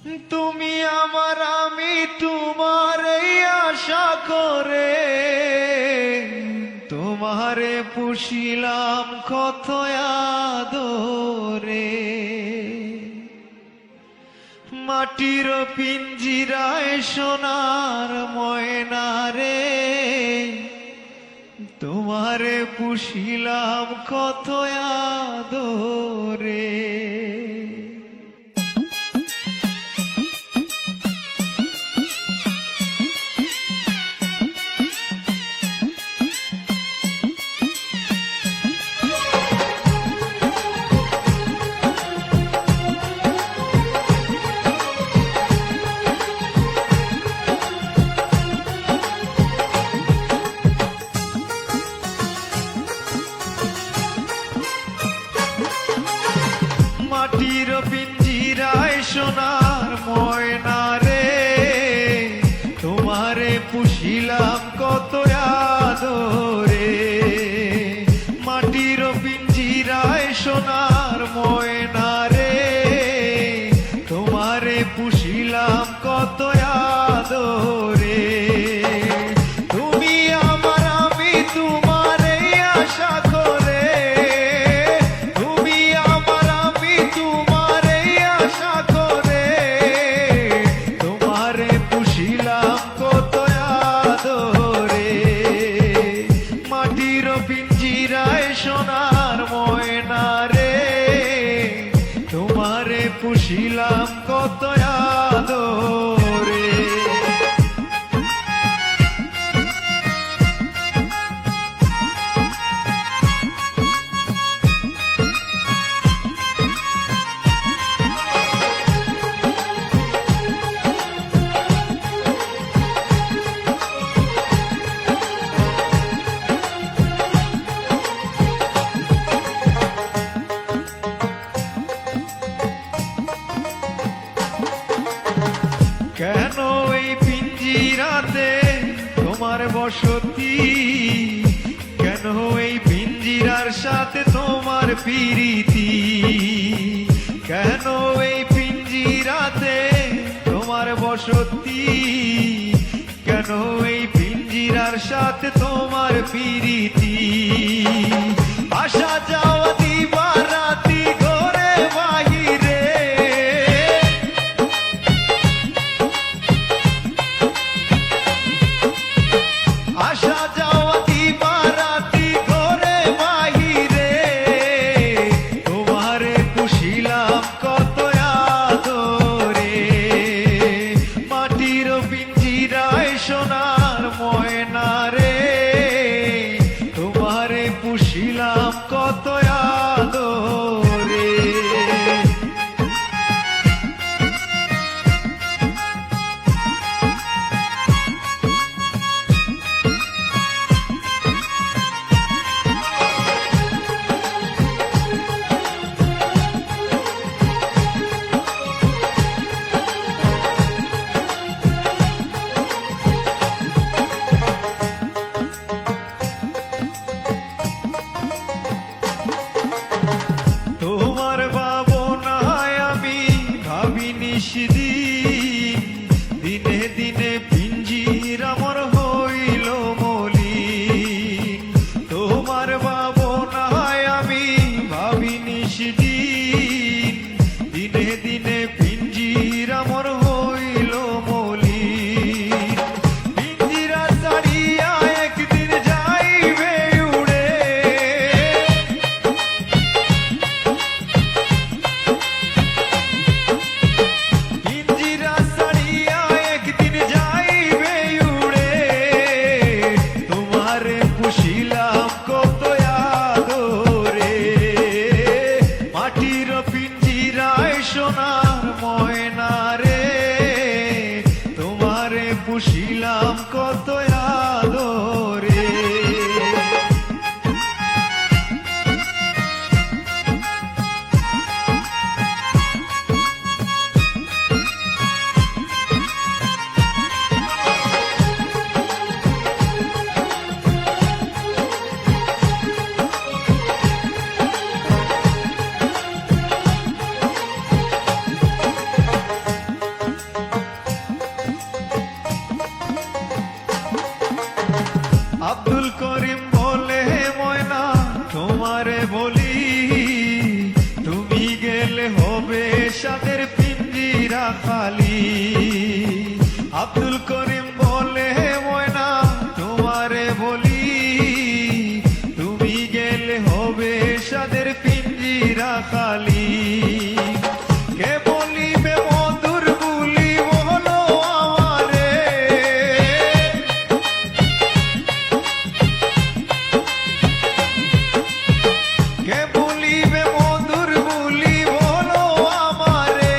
তুমি আমার আমি তোমার এই আশা করে তোমারে পুষিলাম কত আদরে। মাটির পিঞ্জিরায় সোনার ময়না রে, তোমারে পুষিলাম কত আদরে। মাটির পিঞ্জিরায় সোনার ময়না রে, তোমারে পুষিলাম কত আদরে। মাটির পিঞ্জিরায় সোনার ময়না রে, তোমারে পুষিলাম কত আদরে। তুমি আমার আমি তোমার এই আশা করে, তুমি আমার আমি তোমার এই আশা করে, তোমারে পুষিলাম কত আদরে। মাটির পিঞ্জিরায় সোনার ময়না রে, তোমারে পুষিলাম কত আদরে। কেন এই পিঞ্জিরাতে তোমার বসতি, কেন এই পিঞ্জিরার সাথে তোমার প্রীতি, কেন এই পিঞ্জিরাতে তোমার বসতি, কেন এই পিঞ্জিরার সাথে তোমার প্রীতি। আসা যাওয়া দিবা রাতি ঘরে বাহিরে, আসা যাওয়া দিবা রাতি ঘরে বাহিরে, তোমারে পুষিলাম কত আদরে। মাটির পিঞ্জিরায় সোনার ময়না রে, তোমারে পুষিলাম কত আদরে। তোমার ভাবনায় আমি ভাবি নিশিদিন, দিনে দিনে পিঞ্জির আমার হইল মলিন। তোমার ভাবনায় আমি ভাবি নিশিদিন, দিনে দিনে পিঞ্জির আমার হইল মলিন। পিঞ্জিরা ছাড়িয়া একদিন যাইবে উড়ে, পিঞ্জিরা ছাড়িয়া একদিন যাইবে উড়ে, তোমারে পুষিলাম কত আদরে। মাটির পিঞ্জিরায় সোনার ময়না রে, তোমারে পুষিলাম কত আদরে। হবে সাদের পিঞ্জিরা খালি। আব্দুল করিম বলে ময়না তোমারে বলি, তুমি গেলে হবে সাদের পিঞ্জিরা খালি। কে বলিবে মধুর বুলি বলো আমারে, কে বলিবে মধুর বুলি বলো আমারে,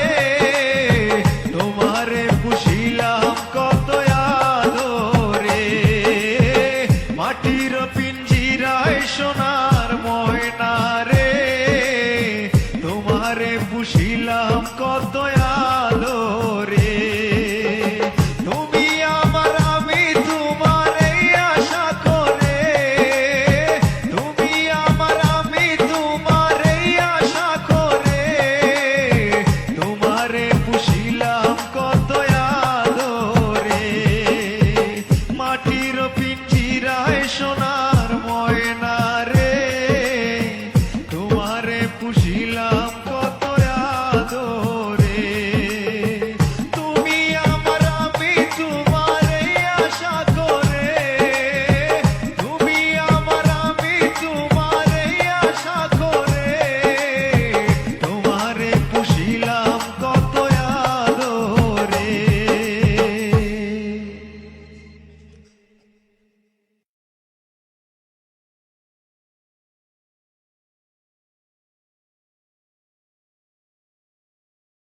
তোমারে পুষিলাম কত আদরে। মাটির পিঞ্জিরায় সোনার ময়না রে, তোমারে পুষিলাম কত